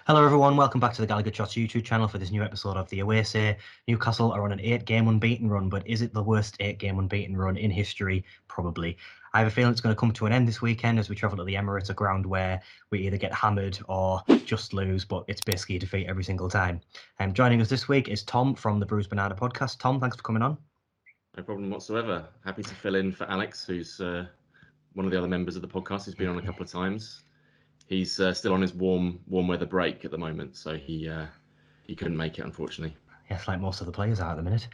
Hello everyone, welcome back to the Gallagher Shots YouTube channel for this new episode of the Away Say. Newcastle are on an 8-game unbeaten run, but is it the worst 8-game unbeaten run in history? Probably. I have a feeling it's going to come to an end this weekend as we travel to the Emirates, a ground where we either get hammered or just lose, but it's basically a defeat every single time. Joining us this week is Tom from the Bruised Banana Podcast. Tom, thanks for coming on. No problem whatsoever. Happy to fill in for Alex, who's one of the other members of the podcast. He's been on a couple of times. He's still on his warm weather break at the moment, so he couldn't make it, unfortunately. Yes, like most of the players are at the minute.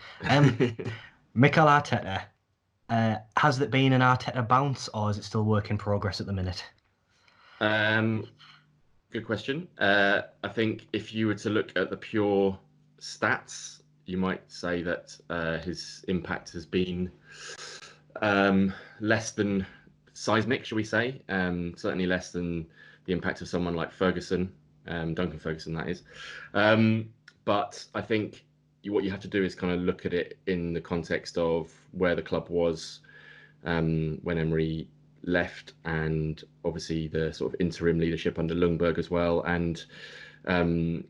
Mikel Arteta, has it been an Arteta bounce, or is it still work in progress at the minute? Good question. I think if you were to look at the pure stats, you might say that his impact has been less than seismic, shall we say? Certainly less than the impact of someone like Ferguson, Duncan Ferguson, that is. But I think what you have to do is kind of look at it in the context of where the club was when Emery left, and obviously the sort of interim leadership under Ljungberg as well, and kind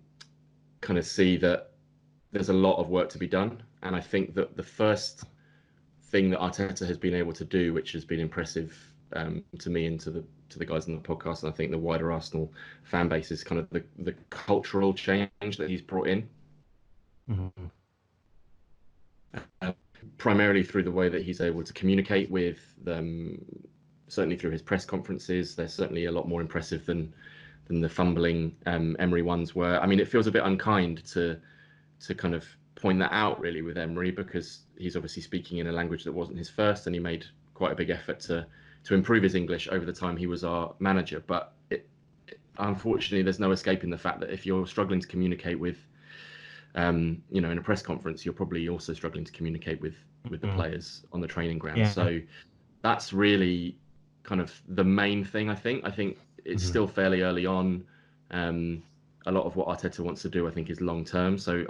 of see that there's a lot of work to be done. And I think that the first thing that Arteta has been able to do, which has been impressive to me and to the guys on the podcast, and I think the wider Arsenal fan base, is kind of the cultural change that he's brought in. Mm-hmm. Primarily through the way that he's able to communicate with them, certainly through his press conferences. They're certainly a lot more impressive than the fumbling Emery ones were. I mean, it feels a bit unkind to kind of point that out, really, with Emery, because he's obviously speaking in a language that wasn't his first, and he made quite a big effort to improve his English over the time he was our manager. But unfortunately, there's no escaping the fact that if you're struggling to communicate with, in a press conference, you're probably also struggling to communicate with the players on the training ground. Yeah. So that's really kind of the main thing, I think. I think it's still fairly early on. A lot of what Arteta wants to do, I think, is long term. So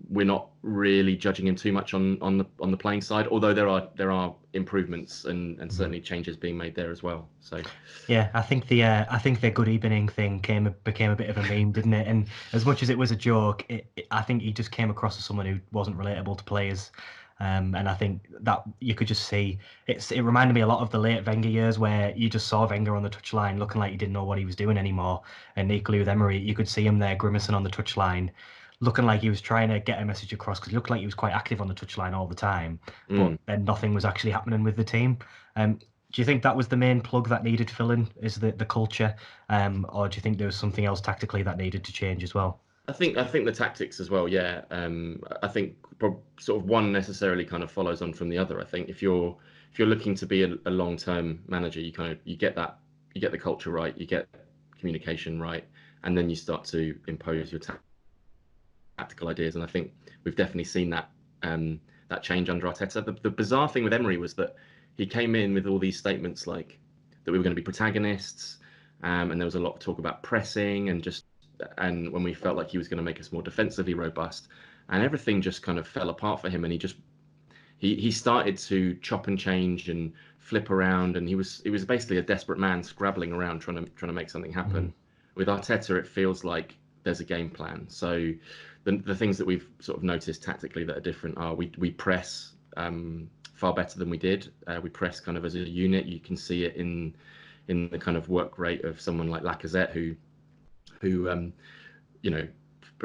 we're not really judging him too much on the playing side, although there are improvements and certainly changes being made there as well. So yeah, I think the good evening thing became a bit of a meme, didn't it? And as much as it was a joke, I think he just came across as someone who wasn't relatable to players. And I think that you could just see it reminded me a lot of the late Wenger years, where you just saw Wenger on the touchline looking like he didn't know what he was doing anymore. And equally with Emery, you could see him there grimacing on the touchline, looking like he was trying to get a message across, because he looked like he was quite active on the touchline all the time, but then nothing was actually happening with the team. Do you think that was the main plug that needed filling, is the culture, or do you think there was something else tactically that needed to change as well? I think the tactics as well. Yeah, I think sort of one necessarily kind of follows on from the other. I think if you're looking to be a long-term manager, you get the culture right, you get communication right, and then you start to impose your tactical ideas. And I think we've definitely seen that change under Arteta. The bizarre thing with Emery was that he came in with all these statements like that we were going to be protagonists, and there was a lot of talk about pressing and when we felt like he was going to make us more defensively robust, and everything just kind of fell apart for him. And he started to chop and change and flip around, and he was basically a desperate man scrabbling around trying to make something happen. With Arteta, it feels like there's a game plan. So the things that we've sort of noticed tactically that are different are we press far better than we did. We press kind of as a unit. You can see it in the kind of work rate of someone like Lacazette, who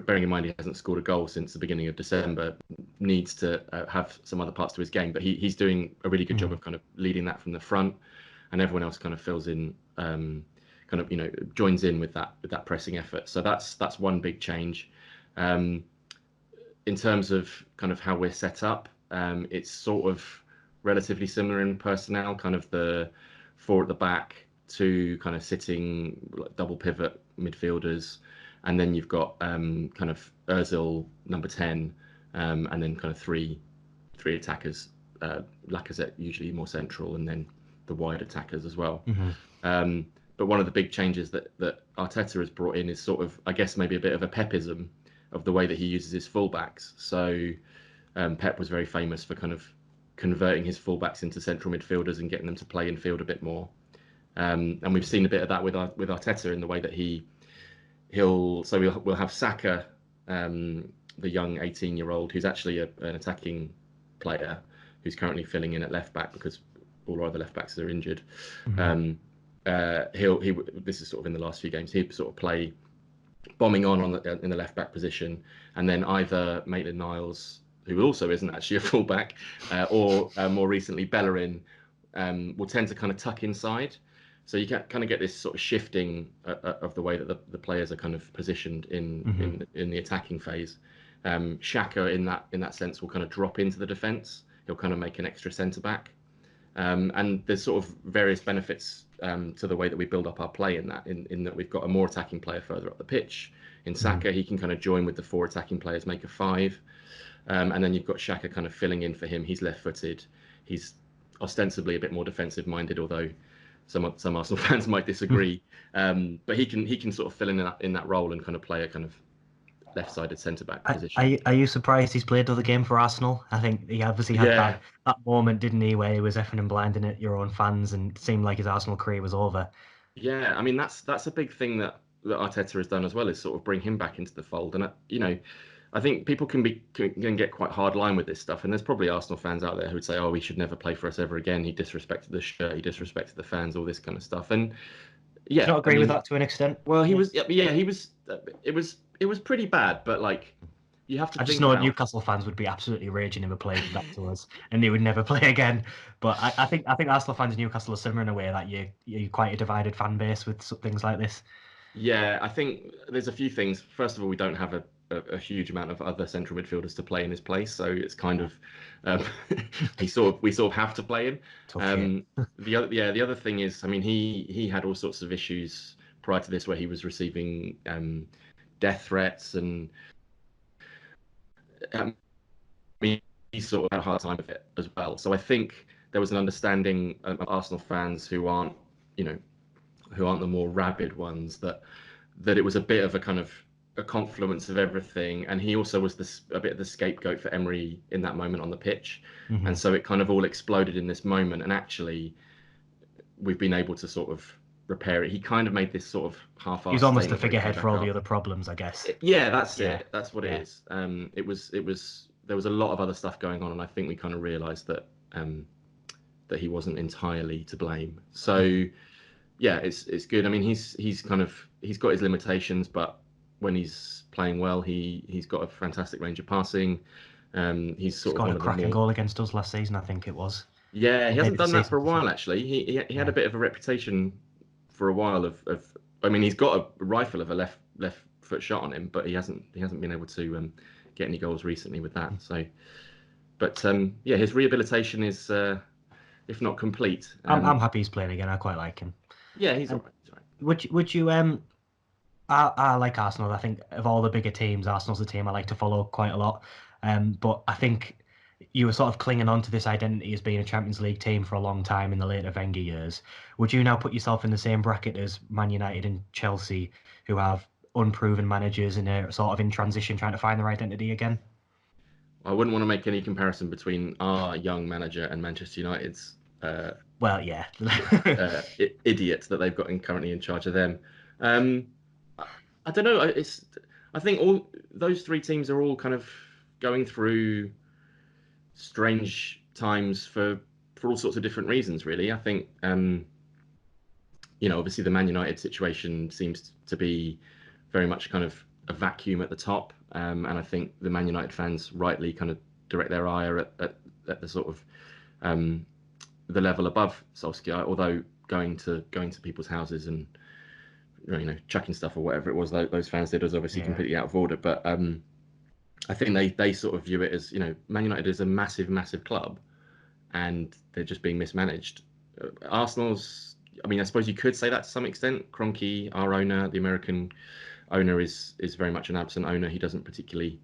bearing in mind he hasn't scored a goal since the beginning of December, needs to have some other parts to his game. But he's doing a really good job of kind of leading that from the front, and everyone else kind of fills in, joins in with that pressing effort. So that's one big change. In terms of kind of how we're set up, it's sort of relatively similar in personnel, kind of the 4 at the back, 2 kind of sitting like double pivot midfielders, and then you've got kind of Ozil number 10, and then kind of three attackers, Lacazette usually more central, and then the wide attackers as well. But one of the big changes that Arteta has brought in is sort of, I guess, maybe a bit of a Pepism of the way that he uses his fullbacks. So Pep was very famous for kind of converting his fullbacks into central midfielders and getting them to play in field a bit more. And we've seen a bit of that with Arteta in the way that he we'll have Saka, the young 18-year-old who's actually an attacking player who's currently filling in at left back because all our other left backs are injured. Mm-hmm. This is sort of in the last few games. He'll sort of play bombing on in the left back position, and then either Maitland-Niles, who also isn't actually a fullback, or more recently Bellerin, will tend to kind of tuck inside. So you kind of get this sort of shifting of the way that the players are kind of positioned in the attacking phase. Xhaka in that sense will kind of drop into the defence. He'll kind of make an extra centre back, and there's sort of various benefits to the way that we build up our play in that we've got a more attacking player further up the pitch. In Saka, he can kind of join with the 4 attacking players, make a 5, and then you've got Xhaka kind of filling in for him. He's left-footed. He's ostensibly a bit more defensive-minded, although some Arsenal fans might disagree. But he can sort of fill in that role and kind of play a kind of left-sided centre-back position. Are you surprised he's played the game for Arsenal? I think he obviously had that moment, didn't he, where he was effing and blinding at your own fans and it seemed like his Arsenal career was over. Yeah, I mean, that's a big thing that Arteta has done as well, is sort of bring him back into the fold. And, I think people can get quite hard line with this stuff. And there's probably Arsenal fans out there who would say, oh, he should never play for us ever again. He disrespected the shirt. He disrespected the fans, all this kind of stuff. And yeah. Do you not agree with that to an extent? Well, he was it was pretty bad, but like, you have to. I just know Newcastle fans would be absolutely raging if he played that to us, and they would never play again. But I think Arsenal fans in Newcastle are similar in a way that you're quite a divided fan base with things like this. Yeah, I think there's a few things. First of all, we don't have a huge amount of other central midfielders to play in his place, so it's kind of we sort of have to play him. The other thing is, I mean, he had all sorts of issues prior to this where he was receiving death threats, and he sort of had a hard time with it as well. So I think there was an understanding of Arsenal fans who aren't the more rabid ones, that it was a bit of a kind of a confluence of everything, and he also was a bit of the scapegoat for Emery in that moment on the pitch, and so it kind of all exploded in this moment. And actually, we've been able to sort of repair it. He kind of made this sort of half-assed. He's almost the figurehead for all the other problems, I guess. Yeah, that's it. That's what it is. There was a lot of other stuff going on, and I think we kind of realised that he wasn't entirely to blame. So yeah, it's good. I mean, he's got his limitations, but when he's playing well, he's got a fantastic range of passing. He's scored a cracking goal against us last season, I think it was. Yeah, he hasn't done that for a while actually. He had a bit of a reputation for a while of I mean, he's got a rifle of a left foot shot on him, but he hasn't been able to get any goals recently with that. So, but his rehabilitation is if not complete. I'm happy he's playing again. I quite like him. Yeah, he's all right. Would you I like Arsenal. I think of all the bigger teams, Arsenal's the team I like to follow quite a lot. But I think you were sort of clinging on to this identity as being a Champions League team for a long time in the later Wenger years. Would you now put yourself in the same bracket as Man United and Chelsea, who have unproven managers and are sort of in transition trying to find their identity again? I wouldn't want to make any comparison between our young manager and Manchester United's idiots that they've got currently in charge of them. I don't know. I think all those three teams are all kind of going through strange times for all sorts of different reasons, really. I think, obviously the Man United situation seems to be very much kind of a vacuum at the top, and I think the Man United fans rightly kind of direct their ire at the sort of the level above Solskjaer, although going to people's houses and chucking stuff or whatever it was those fans did was obviously completely out of order. But I think they sort of view it as, Man United is a massive club and they're just being mismanaged. Arsenal's, I mean, I suppose you could say that to some extent. Kroenke, our owner, the American owner, is very much an absent owner. He doesn't particularly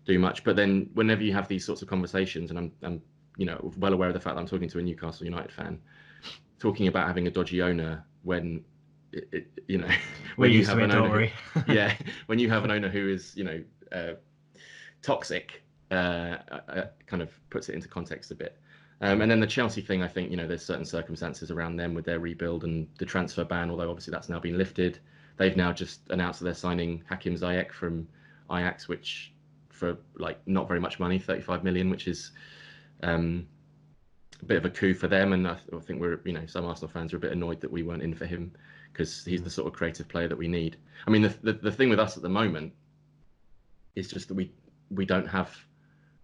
do much. But then whenever you have these sorts of conversations, and I'm well aware of the fact that I'm talking to a Newcastle United fan, talking about having a dodgy owner when when you have an owner when you have an owner who is toxic, kind of puts it into context a bit. And then the Chelsea thing, I think there's certain circumstances around them with their rebuild and the transfer ban, although obviously that's now been lifted. they've now just announced that they're signing Hakim Ziyech from Ajax, which for like not very much money, 35 million, which is a bit of a coup for them. And I think some Arsenal fans are a bit annoyed that we weren't in for him, because he's the sort of creative player that we need. I mean, the thing with us at the moment is just that we don't have.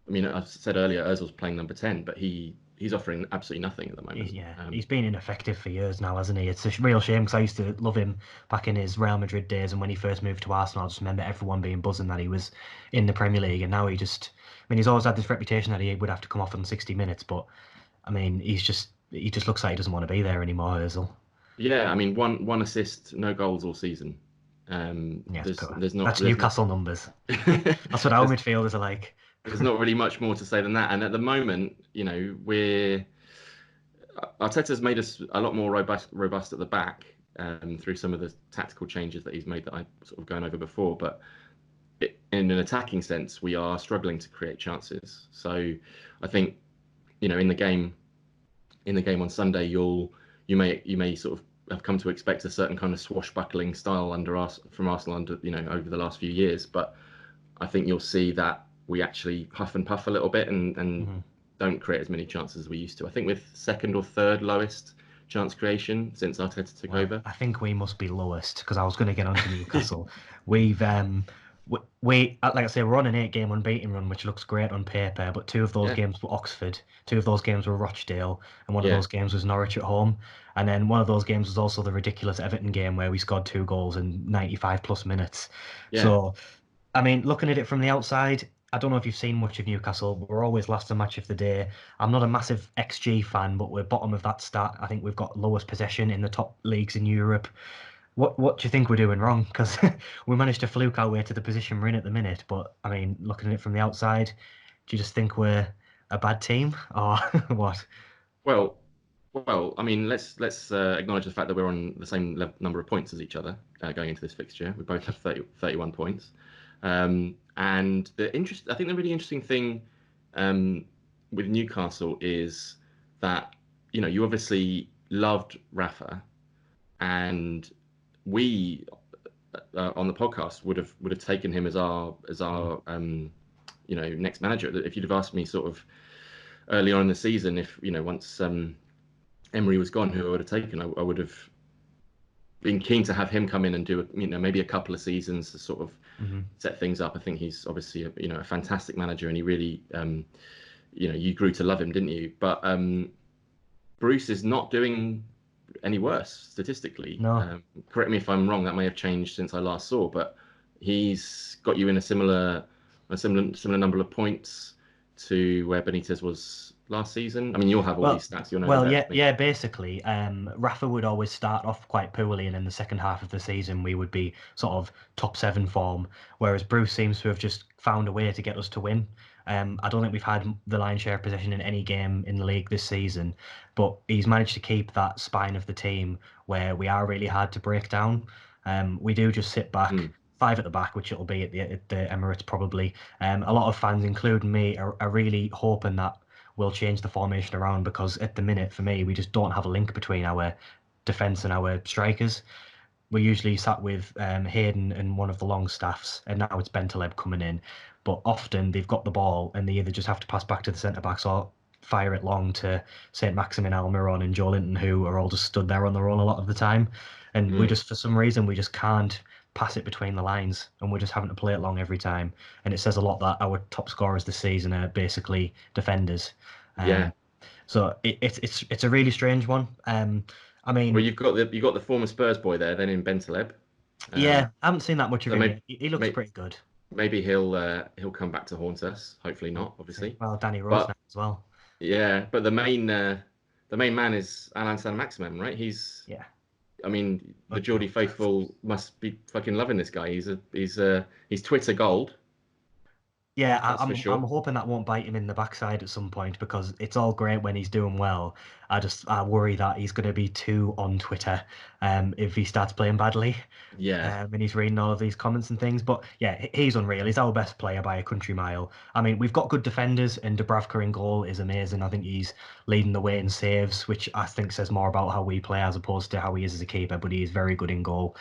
I mean, I said earlier, Ozil's playing number 10, but he's offering absolutely nothing at the moment. He's been ineffective for years now, hasn't he? It's a real shame, because I used to love him back in his Real Madrid days, and when he first moved to Arsenal, I just remember everyone being buzzing that he was in the Premier League, and now he's always had this reputation that he would have to come off in 60 minutes, but I mean, he just looks like he doesn't want to be there anymore, Ozil. Yeah, I mean, one assist, no goals all season. That's Newcastle numbers. That's what our midfielders are like. There's not really much more to say than that. And at the moment, Arteta's made us a lot more robust at the back through some of the tactical changes that he's made that I sort of gone over before. But in an attacking sense, we are struggling to create chances. So I think, in the game on Sunday, you may sort of have come to expect a certain kind of swashbuckling style from Arsenal over the last few years. But I think you'll see that we actually huff and puff a little bit and don't create as many chances as we used to. I think we're second or third lowest chance creation since Arteta took over. I think we must be lowest, because I was going to get onto Newcastle. We've like I say, we're on an 8-game unbeaten run, which looks great on paper, but 2 of those games were Oxford, 2 of those games were Rochdale, and 1 of those games was Norwich at home. And then 1 of those games was also the ridiculous Everton game where we scored 2 goals in 95 plus minutes. Yeah. So, I mean, looking at it from the outside, I don't know if you've seen much of Newcastle, but we're always last on match of the day. I'm not a massive XG fan, but we're bottom of that stat. I think we've got lowest possession in the top leagues in Europe. What do you think we're doing wrong? Because we managed to fluke our way to the position we're in at the minute. But, I mean, looking at it from the outside, do you just think we're a bad team, or what? Well, I mean, let's acknowledge the fact that we're on the same number of points as each other going into this fixture. We both have 31 points. And I think the really interesting thing with Newcastle is that you obviously loved Rafa, and we on the podcast would have taken him as our next manager. If you'd have asked me sort of early on in the season, if once Emery was gone, who I would have taken, I would have been keen to have him come in and do maybe a couple of seasons to sort of set things up. I think he's obviously a fantastic manager, and he really you grew to love him, didn't you? But Bruce is not doing any worse statistically. No. Correct me if I'm wrong. That may have changed since I last saw, but he's got you in a similar number of points to where Benitez was last season. I mean, you'll have all these stats. Basically, Rafa would always start off quite poorly, and in the second half of the season, we would be sort of top 7 form, whereas Bruce seems to have just found a way to get us to win. I don't think we've had the lion's share of possession in any game in the league this season, but he's managed to keep that spine of the team where we are really hard to break down. We do just sit back, 5 at the back, which it'll be at the Emirates probably. A lot of fans, including me, are really hoping that we'll change the formation around, because at the minute, for me, we just don't have a link between our defence and our strikers. We usually sat with Hayden and one of the long staffs, and now it's Bentaleb coming in. But often they've got the ball and they either just have to pass back to the centre-backs or fire it long to St. Maximin, Almiron and Joe Linton, who are all just stood there on their own a lot of the time. And we just, for some reason, we just can't pass it between the lines, and we're just having to play it long every time. And it says a lot that our top scorers this season are basically defenders. So it's a really strange one. I mean, well, you've got the former Spurs boy there, then in Bentaleb. I haven't seen that much of him. He looks pretty good. Maybe he'll come back to haunt us. Hopefully not, obviously. Well, Danny Rose now as well. Yeah, but the main man is Alain Saint-Maximin, right? I mean, the Geordie faithful must be fucking loving this guy. He's Twitter gold. Yeah, I'm hoping that won't bite him in the backside at some point, because it's all great when he's doing well. I worry that he's going to be too on Twitter if he starts playing badly. Yeah. And he's reading all of these comments and things. But yeah, he's unreal. He's our best player by a country mile. I mean, we've got good defenders, and Dubravka in goal is amazing. I think he's leading the way in saves, which I think says more about how we play as opposed to how he is as a keeper. But he is very good in goal.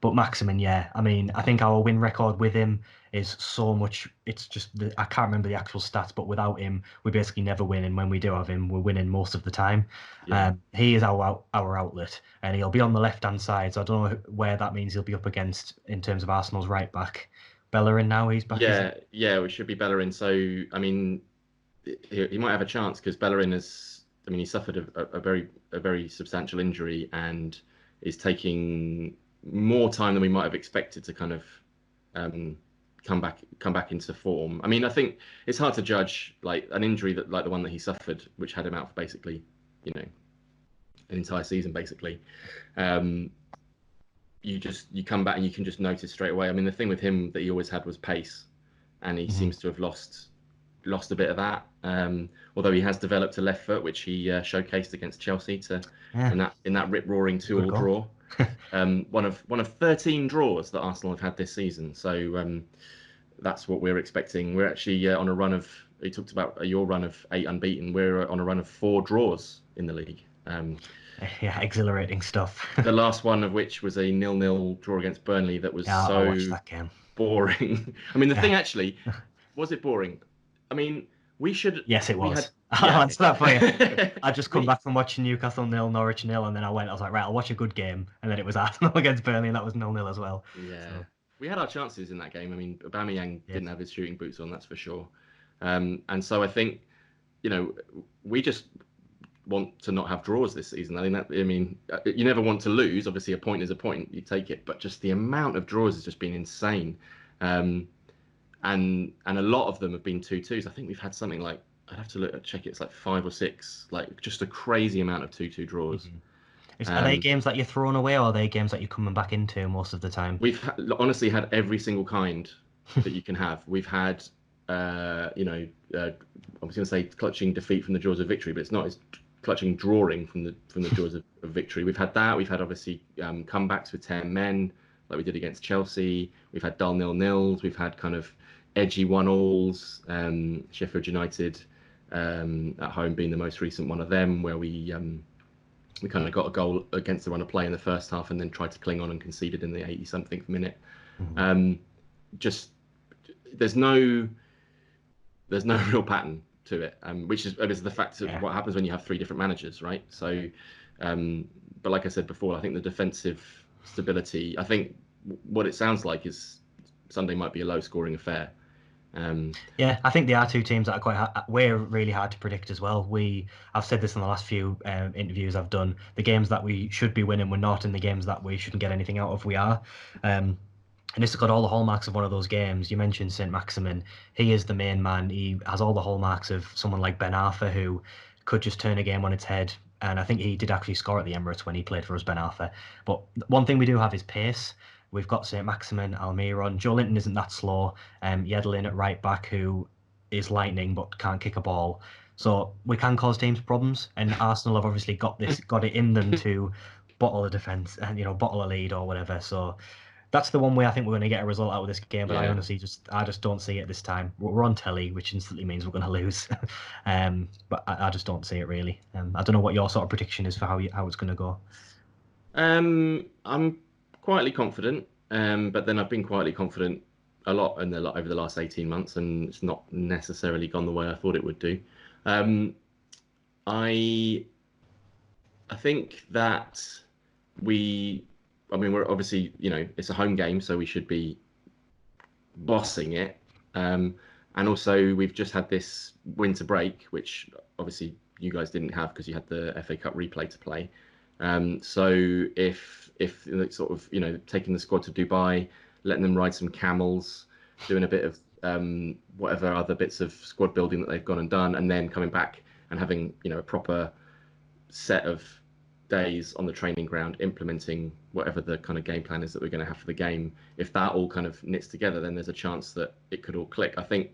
But Maximin, yeah. I mean, I think our win record with him is so much. It's just I can't remember the actual stats, but without him, we basically never win. And when we do have him, we're winning most of the time. Yeah. He is our outlet, and he'll be on the left hand side. So I don't know where that means he'll be up against in terms of Arsenal's right back. Bellerin now he's back. Yeah, we should be Bellerin. So I mean, he might have a chance because Bellerin is. I mean, he suffered a very substantial injury and is taking more time than we might have expected to kind of come back into form. I mean, I think it's hard to judge like an injury that like the one that he suffered, which had him out for basically, an entire season basically. You come back and you can just notice straight away. I mean, the thing with him that he always had was pace, and he seems to have lost a bit of that. Although he has developed a left foot, which he showcased against Chelsea in that rip roaring 2-2 draw. One of 13 draws that Arsenal have had this season. So that's what we're expecting. We're actually on a run of. You talked about your run of 8 unbeaten. We're on a run of 4 draws in the league. Yeah, exhilarating stuff. The last one of which was a 0-0 draw against Burnley that was I watched that game. Boring. I mean, the thing actually, was it boring? I mean, we should. Yes, it was. I'll answer that for you. I just come back from watching Newcastle 0, Norwich 0, and then I was like, right, I'll watch a good game. And then it was Arsenal against Burnley, and that was 0-0 as well. Yeah. So. We had our chances in that game. I mean, Aubameyang didn't have his shooting boots on, that's for sure. And so I think, we just want to not have draws this season. I mean, you never want to lose. Obviously, a point is a point. You take it. But just the amount of draws has just been insane. And a lot of them have been 2-2s. I think we've had something like, I'd have to check it. It's like 5 or 6, like just a crazy amount of 2-2 draws. Are they games that you're throwing away, or are they games that you're coming back into most of the time? We've honestly had every single kind that you can have. We've had, I was going to say clutching defeat from the jaws of victory, but it's not. It's clutching drawing from the jaws of victory. We've had that. We've had obviously comebacks with 10 men, like we did against Chelsea. We've had dull 0-0s. We've had kind of edgy 1-1s. Sheffield United at home being the most recent one of them, where we kind of got a goal against the run of play in the first half and then tried to cling on and conceded in the 80-something minute. Just there's no real pattern to it, which is the fact of what happens when you have 3 different managers, right? So, but like I said before, I think the defensive stability. I think what it sounds like is Sunday might be a low-scoring affair. Yeah, I think they are 2 teams that are we're really hard to predict as well. I've said this in the last few interviews I've done. The games that we should be winning, we're not, and the games that we shouldn't get anything out of, we are. And this has got all the hallmarks of one of those games. You mentioned St. Maximin. He is the main man. He has all the hallmarks of someone like Ben Arthur, who could just turn a game on its head. And I think he did actually score at the Emirates when he played for us, Ben Arthur. But one thing we do have is pace. We've got St. Maximin, Almiron. Joe Linton isn't that slow. Yedlin at right back, who is lightning but can't kick a ball. So we can cause teams problems. And Arsenal have obviously got it in them to bottle a defence and bottle a lead or whatever. So that's the one way I think we're going to get a result out of this game. But I honestly just don't see it this time. We're on telly, which instantly means we're going to lose. But I just don't see it really. I don't know what your sort of prediction is for how it's going to go. I'm quietly confident, but then I've been quietly confident a lot over the last 18 months, and it's not necessarily gone the way I thought it would do. I think that we're obviously, it's a home game, so we should be bossing it. And also, we've just had this winter break, which obviously you guys didn't have because you had the FA Cup replay to play. So if sort of, taking the squad to Dubai, letting them ride some camels, doing a bit of whatever other bits of squad building that they've gone and done, and then coming back and having, a proper set of days on the training ground, implementing whatever the kind of game plan is that we're going to have for the game. If that all kind of knits together, then there's a chance that it could all click. I think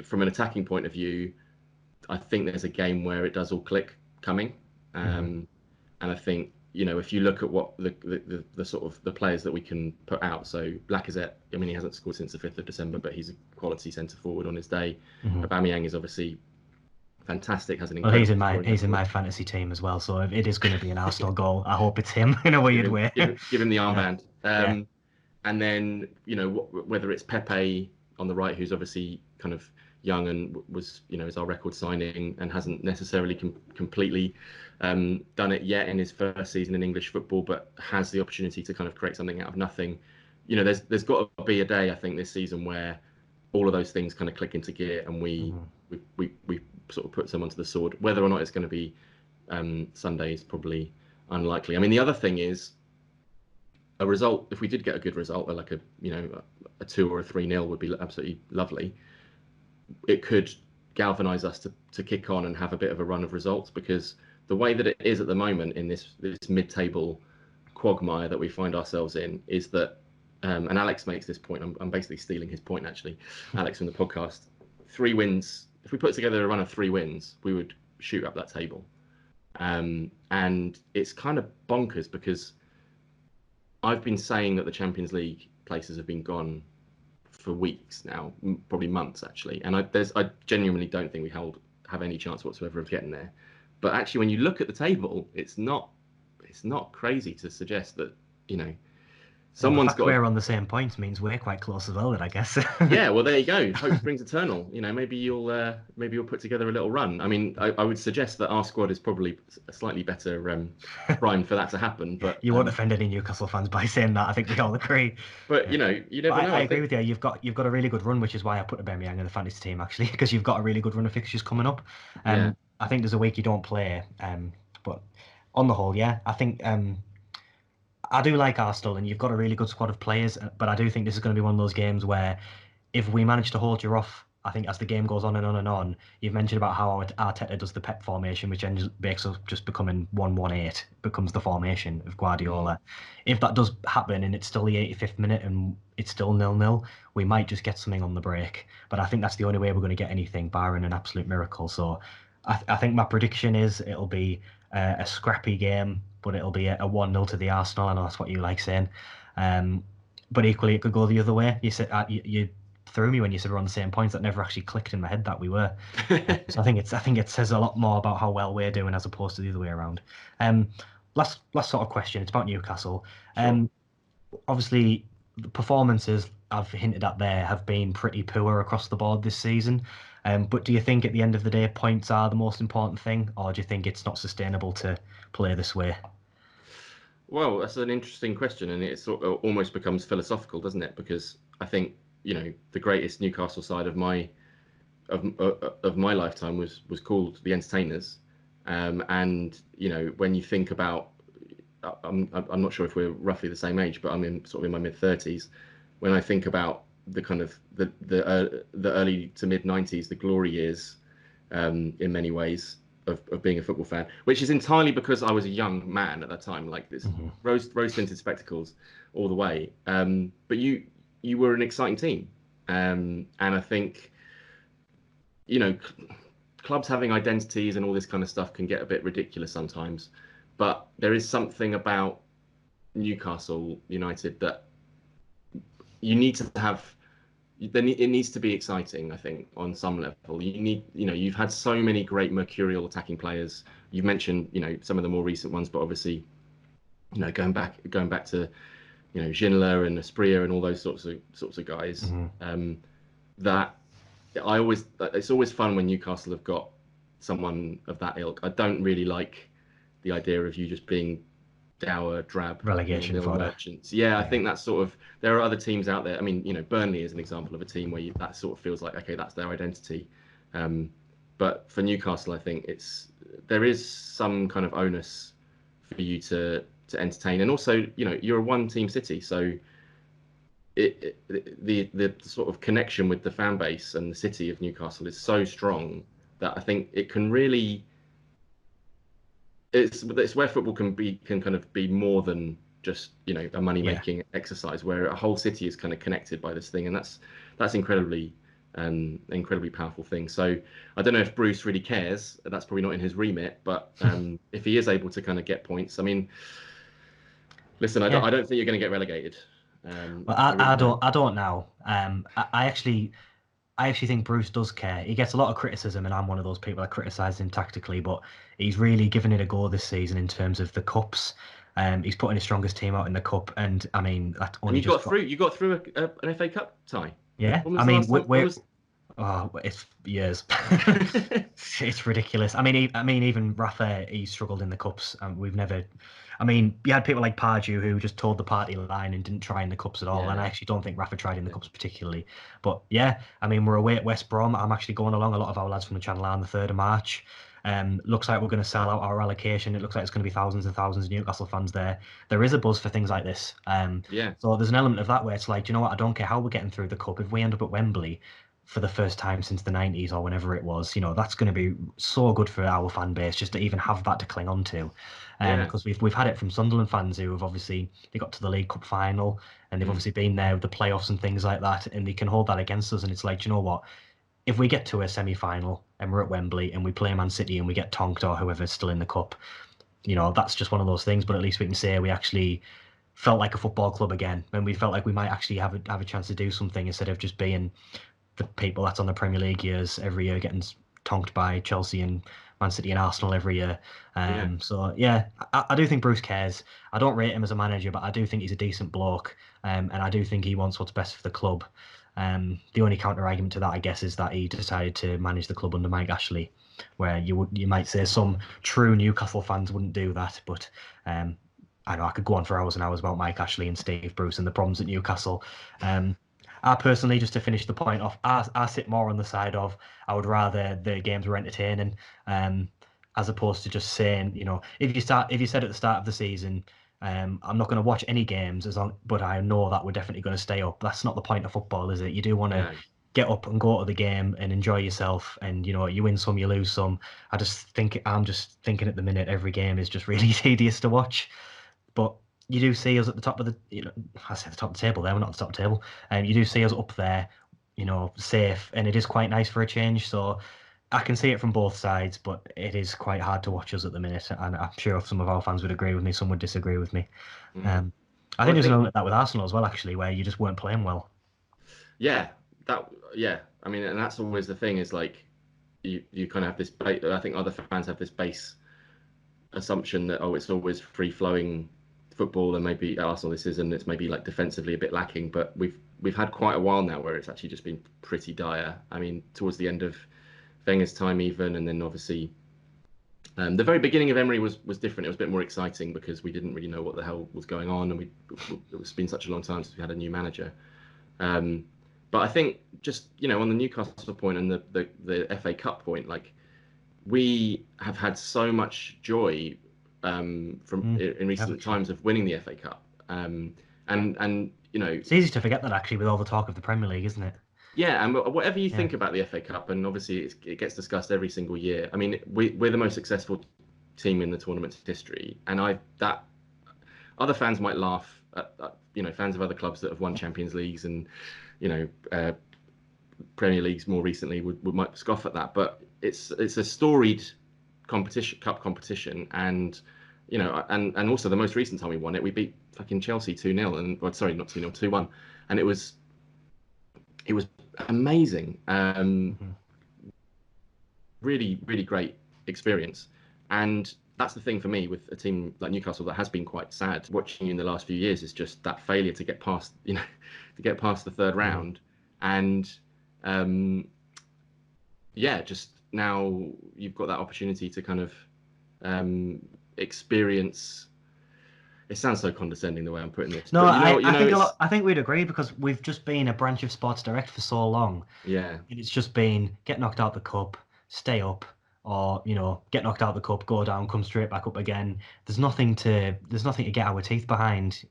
from an attacking point of view, I think there's a game where it does all click coming. And I think, if you look at what the sort of the players that we can put out, so Lacazette, I mean, he hasn't scored since the 5th of December, but he's a quality centre forward on his day. Aubameyang is obviously fantastic, has an Well, incredible he's in scoring my record. fantasy team as well. So if it is going to be an Arsenal goal, I hope it's him in a weird way. Give him the Yeah, armband. yeah. And then, whether it's Pepe on the right, who's obviously kind of young and was, is our record signing and hasn't necessarily completely done it yet in his first season in English football, but has the opportunity to kind of create something out of nothing. There's got to be a day, I think, this season where all of those things kind of click into gear and we sort of put someone to the sword. Whether or not it's going to be Sunday is probably unlikely. I mean, the other thing is a result. If we did get a good result, like a 2 or a 3-0 would be absolutely lovely. It could galvanise us to kick on and have a bit of a run of results, because the way that it is at the moment in this mid-table quagmire that we find ourselves in is that, and Alex makes this point. I'm basically stealing his point, actually, Alex, from the podcast. 3 wins. If we put together a run of 3 wins, we would shoot up that table. And it's kind of bonkers, because I've been saying that the Champions League places have been gone for weeks now, probably months actually. And I genuinely don't think we have any chance whatsoever of getting there. But actually, when you look at the table, it's not crazy to suggest that someone's got. We're on the same points means we're quite close as well, then, I guess. Yeah, well, there you go. Hope springs eternal. Maybe you'll put together a little run. I mean, I would suggest that our squad is probably a slightly better primed for that to happen. But you won't offend any Newcastle fans by saying that. I think we all agree. But you never know. I agree with you. You've got a really good run, which is why I put Aubameyang in the fantasy team, actually, because you've got a really good run of fixtures coming up. Yeah. I think there's a week you don't play, but on the whole, yeah, I think I do like Arsenal, and you've got a really good squad of players. But I do think this is going to be one of those games where, if we manage to hold you off, I think as the game goes on and on and on, you've mentioned about how Arteta does the Pep formation, which makes us just becoming 1-1-8, becomes the formation of Guardiola. If that does happen and it's still the 85th minute and it's still 0-0, we might just get something on the break. But I think that's the only way we're going to get anything, barring an absolute miracle. So I think my prediction is it'll be a scrappy game, but it'll be a 1-0 to the Arsenal. I know that's what you like saying. But equally, it could go the other way. You said you threw me when you said we're on the same points. That never actually clicked in my head that we were. So I think it says a lot more about how well we're doing as opposed to the other way around. Last sort of question. It's about Newcastle. Sure. Obviously, the performances I've hinted at there have been pretty poor across the board this season. But do you think at the end of the day points are the most important thing, or do you think it's not sustainable to play this way? Well, that's an interesting question, and it sort of almost becomes philosophical, doesn't it? Because I think the greatest Newcastle side of my lifetime was called the Entertainers, and when you think about, I'm not sure if we're roughly the same age, but I'm in my mid-30s. When I think about the kind of the early to mid-90s, the glory years, in many ways, of being a football fan, which is entirely because I was a young man at that time, like this rose tinted spectacles all the way. But you were an exciting team, and I think clubs having identities and all this kind of stuff can get a bit ridiculous sometimes. But there is something about Newcastle United that you need to have. It needs to be exciting, I think, on some level. You've had so many great mercurial attacking players. You've mentioned, some of the more recent ones, but obviously, going back to, Ginola and Asprilla and all those sorts of guys. That it's always fun when Newcastle have got someone of that ilk. I don't really like the idea of you just being dour, drab relegation for merchants. Yeah, I think that's sort of, there are other teams out there. I mean, Burnley is an example of a team where that sort of feels like, okay, that's their identity. But for Newcastle, I think there is some kind of onus for you to entertain, and also you're a one-team city, so the sort of connection with the fan base and the city of Newcastle is so strong that I think it can really. It's where football can kind of be more than just a money making exercise, where a whole city is kind of connected by this thing, and that's incredibly powerful thing. So I don't know if Bruce really cares. That's probably not in his remit, but if he is able to kind of get points, I mean, listen, I don't think you're going to get relegated. Well, I don't know. I actually. I actually think Bruce does care. He gets a lot of criticism, and I'm one of those people that criticise him tactically, but he's really given it a go this season in terms of the cups. He's putting his strongest team out in the cup, and I mean that And only you got through. You got through an FA Cup tie. Yeah, When was I the mean last time? oh, it's years. It's ridiculous. I mean, even Rafa, he struggled in the cups, and we've never. I mean, you had people like Pardew who just told the party line and didn't try in the cups at all. Yeah. And I actually don't think Rafa tried in the cups particularly. But yeah, I mean, we're away at West Brom. I'm actually going along. A lot of our lads from the Channel are on the 3rd of March. Looks like we're going to sell out our allocation. It looks like it's going to be thousands and thousands of Newcastle fans there. There is a buzz for things like this. Yeah. So there's an element of that where it's like, do you know what? I don't care how we're getting through the cup. If we end up at Wembley for the first time since the 90s or whenever it was, that's going to be so good for our fan base just to even have that to cling on to. Because we've had it from Sunderland fans who have obviously, they got to the League Cup final and they've obviously been there with the playoffs and things like that, and they can hold that against us. And it's like, do you know what? If we get to a semi-final and we're at Wembley and we play Man City and we get tonked or whoever's still in the cup, that's just one of those things. But at least we can say we actually felt like a football club again, and we felt like we might actually have a chance to do something instead of just being the people that's on the Premier League years every year getting tonked by Chelsea and Man City and Arsenal every year. So yeah, I do think Bruce cares. I don't rate him as a manager, but I do think he's a decent bloke, and I do think he wants what's best for the club. The only counter argument to that, I guess, is that he decided to manage the club under Mike Ashley, where you might say some true Newcastle fans wouldn't do that, but I know I could go on for hours and hours about Mike Ashley and Steve Bruce and the problems at Newcastle. I personally, just to finish the point off, I sit more on the side of I would rather the games were entertaining, as opposed to just saying, if you said at the start of the season, I'm not going to watch any games but I know that we're definitely going to stay up. That's not the point of football, is it? You do want to get up and go to the game and enjoy yourself, and you win some, you lose some. I'm just thinking at the minute every game is just really tedious to watch, but you do see us at the top of I say the top of the table there, we're not at the top of the table. You do see us up there, safe, and it is quite nice for a change. So I can see it from both sides, but it is quite hard to watch us at the minute. And I'm sure some of our fans would agree with me, some would disagree with me. I think there's an element of that with Arsenal as well, actually, where you just weren't playing well. Yeah, I mean, and that's always the thing, is like you kind of have this, I think other fans have this base assumption that, it's always free flowing football, and maybe at Arsenal this is, and it's maybe like defensively a bit lacking, but we've had quite a while now where it's actually just been pretty dire. I mean, towards the end of Wenger's time even, and then obviously the very beginning of Emery was different. It was a bit more exciting because we didn't really know what the hell was going on, and it's been such a long time since we had a new manager. But I think just on the Newcastle point and the FA Cup point, like we have had so much joy in recent times of winning the FA Cup, and it's easy to forget that, actually, with all the talk of the Premier League, isn't it? Yeah, and whatever you think about the FA Cup, and obviously it gets discussed every single year. I mean, we're the most successful team in the tournament's history, and other fans might laugh at fans of other clubs that have won Champions Leagues and Premier Leagues more recently might scoff at that, but it's a storied cup competition, and and also the most recent time we won it, we beat fucking Chelsea 2-0, and sorry, not 2-0, 2-1, and it was amazing. Really, really great experience. And that's the thing for me with a team like Newcastle that has been quite sad watching you in the last few years, is just that failure to get past, to get past the third round. And just now you've got that opportunity to kind of experience. It sounds so condescending the way I'm putting this. No, I think we'd agree, because we've just been a branch of Sports Direct for so long. Yeah. And it's just been get knocked out the cup, stay up, or get knocked out the cup, go down, come straight back up again. There's nothing to get our teeth behind.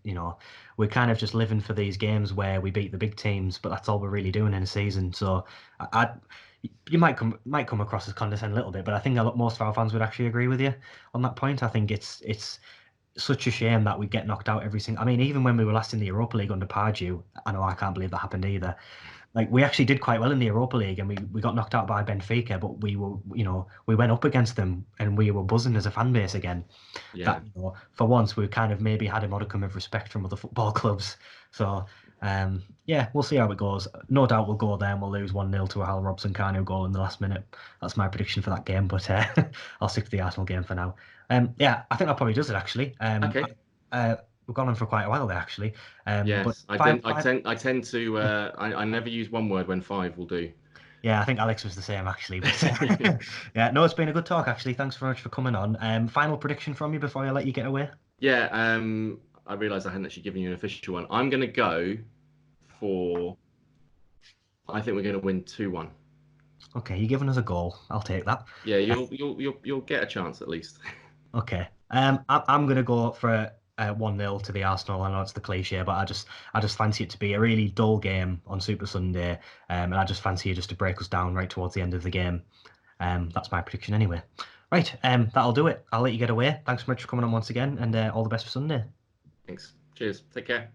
We're kind of just living for these games where we beat the big teams, but that's all we're really doing in a season. So you might come across as condescending a little bit, but I think most of our fans would actually agree with you on that point. I think it's such a shame that we get knocked out every single. I mean, even when we were last in the Europa League under Pardew, I can't believe that happened either. Like, we actually did quite well in the Europa League, and we got knocked out by Benfica, but we were, we went up against them and we were buzzing as a fan base again. Yeah. That, for once, we've kind of maybe had a modicum of respect from other football clubs. So Yeah, we'll see how it goes. No doubt we'll go there and we'll lose 1-0 to a Hal Robson-Carnio goal in the last minute. That's my prediction for that game, but I'll stick to the Arsenal game for now. Yeah, I think that probably does it, actually. Okay. We've gone on for quite a while there, actually. But Yes, I tend to. I never use one word when five will do. Yeah, I think Alex was the same, actually. But yeah, no, it's been a good talk, actually. Thanks very much for coming on. Final prediction from you before I let you get away? Yeah, I realised I hadn't actually given you an official one. I'm going to go for. I think we're going to win 2-1. Okay, you're giving us a goal. I'll take that. Yeah, you'll get a chance at least. Okay. I'm gonna go for 1-0 to the Arsenal. I know it's the cliche, but I just fancy it to be a really dull game on Super Sunday. And I just fancy you just to break us down right towards the end of the game. That's my prediction anyway. Right, that'll do it. I'll let you get away. Thanks so much for coming on once again, and all the best for Sunday. Thanks. Cheers. Take care.